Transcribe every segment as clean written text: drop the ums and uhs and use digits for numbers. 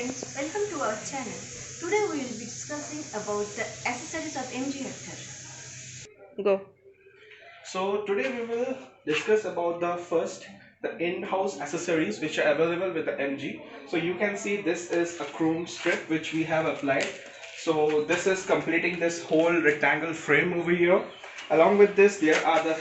friends, welcome to our channel. Today we will be discussing about the accessories of MG Hector. Go. So today we will discuss about the in-house accessories which are available with the MG. So you can see this is a chrome strip which we have applied. So this is completing this whole rectangle frame over here. Along with this, there are the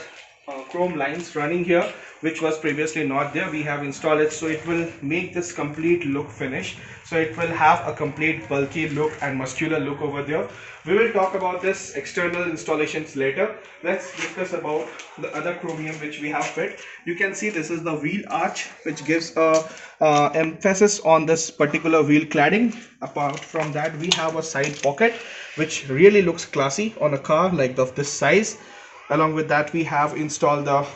chrome lines running here, which was previously not there. We have installed it, so it will make this complete look finish. So it will have a complete bulky look and muscular look over there. We will talk about this external installations later. Let's discuss about the other chromium which we have fit. You can see this is the wheel arch, which gives a emphasis on this particular wheel cladding. Apart from that, we have a side pocket which really looks classy on a car like of this size. Along with that, we have installed the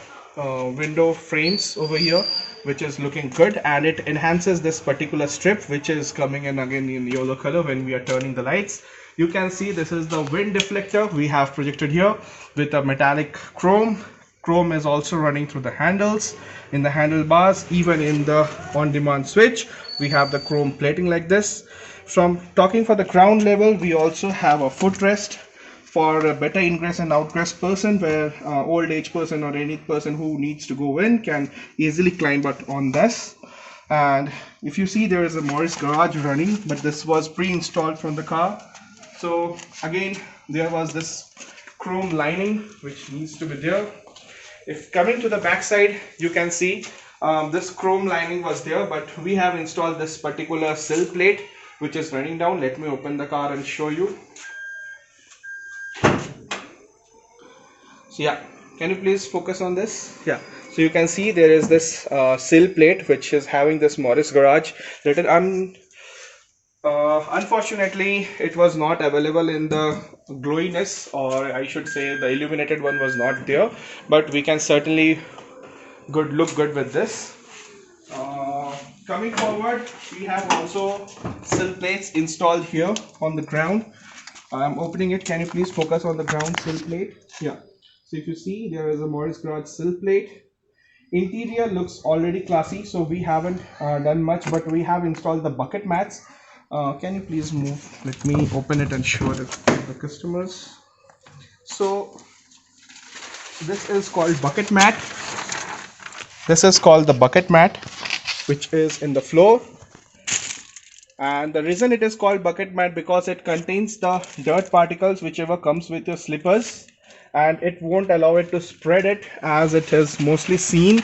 window frames over here, which is looking good, and it enhances this particular strip which is coming in again in yellow color when we are turning the lights. You can see this is the wind deflector we have projected here with a metallic chrome. Chrome is also running through the handles, in the handlebars, even in the on-demand switch we have the chrome plating like this. From talking for the ground level, we also have a footrest for a better ingress and outgress person, where old age person or any person who needs to go in can easily climb up on this. And if you see, there is a Morris garage running, but this was pre-installed from the car. So again, there was this chrome lining which needs to be there. If coming to the back side, you can see this chrome lining was there, but we have installed this particular sill plate which is running down. Let me open the car and show you. So yeah, can you please focus on this? Yeah, so you can see there is this sill plate which is having this Morris garage written. Unfortunately, it was not available in the glowiness, or I should say the illuminated one was not there, but we can certainly look good with this. Coming forward, we have also sill plates installed here on the ground. I'm opening it. Can you please focus on the ground sill plate? Yeah. So if you see, there is a Morris garage sill plate. Interior looks already classy, so we haven't done much, but we have installed the bucket mats. Can you please move? Let me open it and show the customers. So this is called bucket mat. This is called the bucket mat, which is in the floor. And the reason it is called bucket mat, because it contains the dirt particles whichever comes with your slippers, and it won't allow it to spread it, as it is mostly seen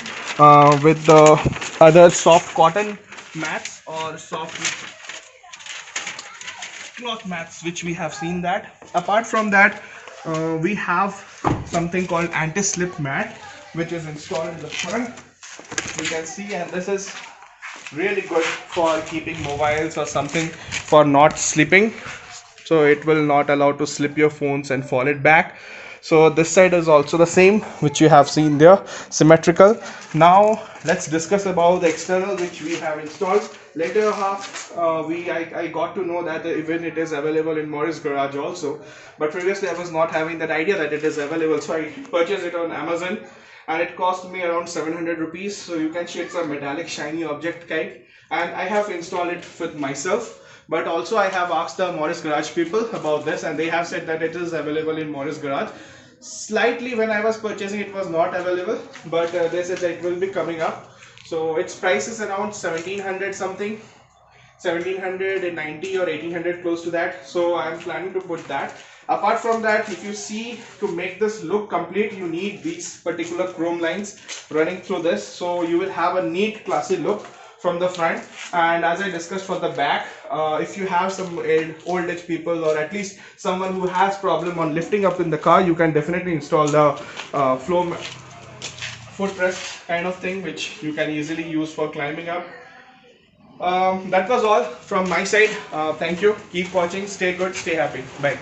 with the other soft cotton mats or soft cloth mats which we have seen that. Apart from that, we have something called anti-slip mat which is installed in the front. You can see, and this is really good for keeping mobiles or something for not slipping, so it will not allow to slip your phones and fall it back. So this side is also the same, which you have seen there, symmetrical. Now let's discuss about the external which we have installed. Later half I got to know that even it is available in Morris garage also, but previously I was not having that idea that it is available, so I purchased it on Amazon, and it cost me around 700 rupees. So you can see it's a metallic shiny object kind, and I have installed it with myself. But also I have asked the Morris garage people about this, and they have said that it is available in Morris garage. Slightly when I was purchasing, it was not available, but they said that it will be coming up. So its price is around 1700 something, 1790 or 1800, close to that. So I am planning to put that. Apart from that, if you see, to make this look complete, you need these particular chrome lines running through this, so you will have a neat classy look from the front. And as I discussed for the back, if you have some old age people, or at least someone who has problem on lifting up in the car, you can definitely install the footrest kind of thing, which you can easily use for climbing up. That was all from my side. Thank you. Keep watching. Stay good. Stay happy. Bye.